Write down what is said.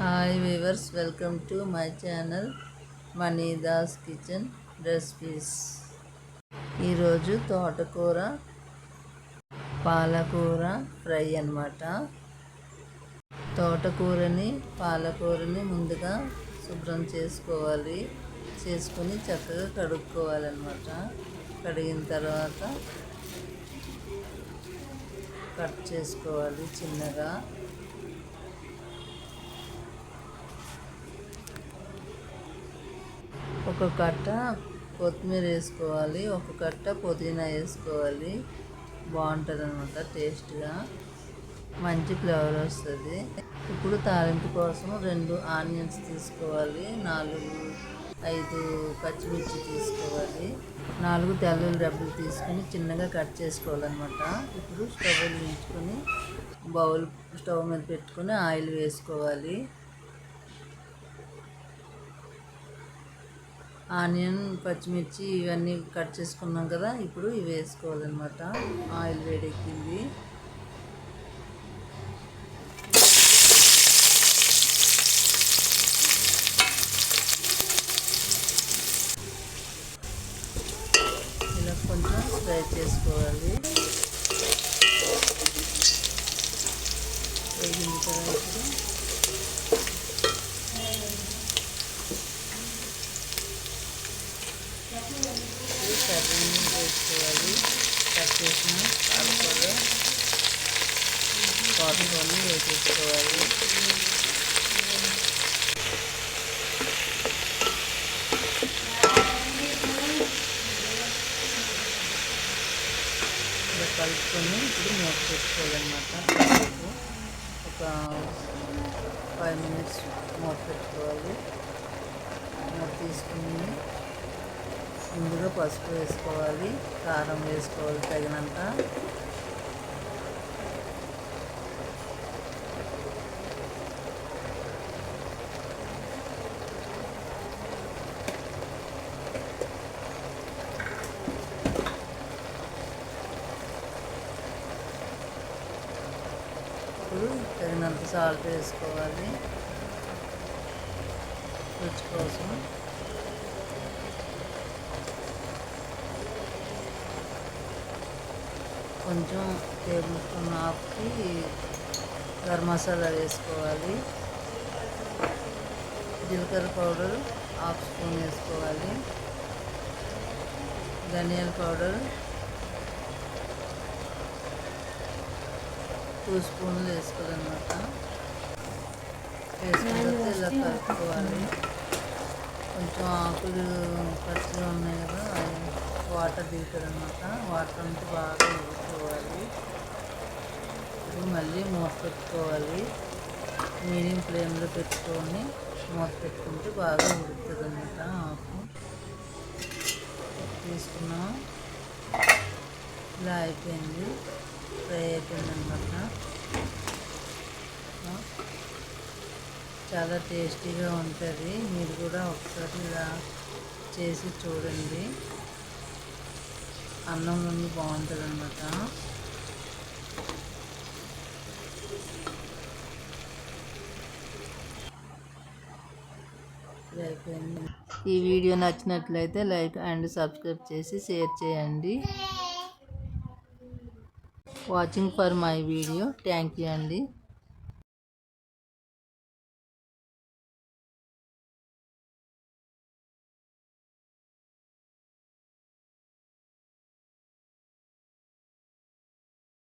Hi viewers, welcome to my channel Manidas kitchen recipes. ఈరోజు తోటకూర పాలకూర ఫ్రై అన్నమాట. తోటకూరని పాలకూరని ముందుగా శుభ్రం చేసుకొని చక్కగా కడుక్కోవాలన్నమాట. కడిగిన తర్వాత కట్ చేసుకోవాలి చిన్నగా. ఒక కట్ట కొత్తిమీర వేసుకోవాలి, ఒక కట్ట పుదీనా వేసుకోవాలి. బాగుంటుంది అన్నమాట, టేస్ట్గా మంచి ఫ్లేవర్ వస్తుంది. ఇప్పుడు తాలింపు కోసం 2 ఆనియన్స్ తీసుకోవాలి, 4-5 పచ్చిమిర్చి తీసుకోవాలి, 4 తెల్లుల్లి రెబ్బలు తీసుకొని చిన్నగా కట్ చేసుకోవాలన్నమాట. ఇప్పుడు స్టవ్ వెలిగించుకొని స్టవ్ మీద పెట్టుకొని ఆయిల్ వేసుకోవాలి. ఆనియన్, పచ్చిమిర్చి ఇవన్నీ కట్ చేసుకున్నాం కదా, ఇప్పుడు ఇవి వేసుకోవాలన్నమాట. ఆయిల్ వేడెక్కింది. ఇలా కొంచెం ఫ్రై చేసుకోవాలి. వేగిన తర్వాత కర్రీని వేసుకోవాలి. కట్ చేసిన పాలకూరని వేసేసుకోవాలి. ఇలా కలుపుకొని ఇప్పుడు మూత పెట్టుకోవాలన్నమాట. ఒక 5 minutes మూత పెట్టుకోవాలి. మూత తీసుకుని ముందుగా పసుపు వేసుకోవాలి, కారం వేసుకోవాలి తగినంత. ఇప్పుడు తగినంత సాల్ట్ వేసుకోవాలి రుచి కోసం. కొంచెం టేబుల్ స్పూన్ ఆఫ్కి గరం మసాలా వేసుకోవాలి. జీలకర్ర పౌడర్ 1/2 స్పూన్ వేసుకోవాలి. ధనియాల పౌడర్ 2 స్పూన్లు వేసుకోవాలన్నమాట. వేసుకున్న తర్వాత ఇలా కలుపుకోవాలి. కొంచెం ఆకులు పచ్చిగా ఉన్నాయి కదా, వాటర్ దిగుతుంది అన్నమాట. వాటర్ అంతా బాగా వేసుకోవాలి. ఇప్పుడు మళ్ళీ మూత పెట్టుకోవాలి. మీడియం ఫ్లేమ్లో పెట్టుకొని మూత పెట్టుకుంటే బాగా ఉడుకుతుంది అన్నమాట. ఆకు తీసుకున్నాం, ఇలా అయిపోయింది, ఫ్రై అయిపోయింది అన్నమాట. చాలా టేస్టీగా ఉంటుంది. మీరు కూడా ఒకసారి ఇలా చేసి చూడండి. అన్నంలోని బాగుంటుంది అన్నమాట. అయిపోయింది. ఈ వీడియో నచ్చినట్లయితే లైక్ అండ్ సబ్స్క్రైబ్ చేసి షేర్ చేయండి. Watching for my video. Thank you అండి.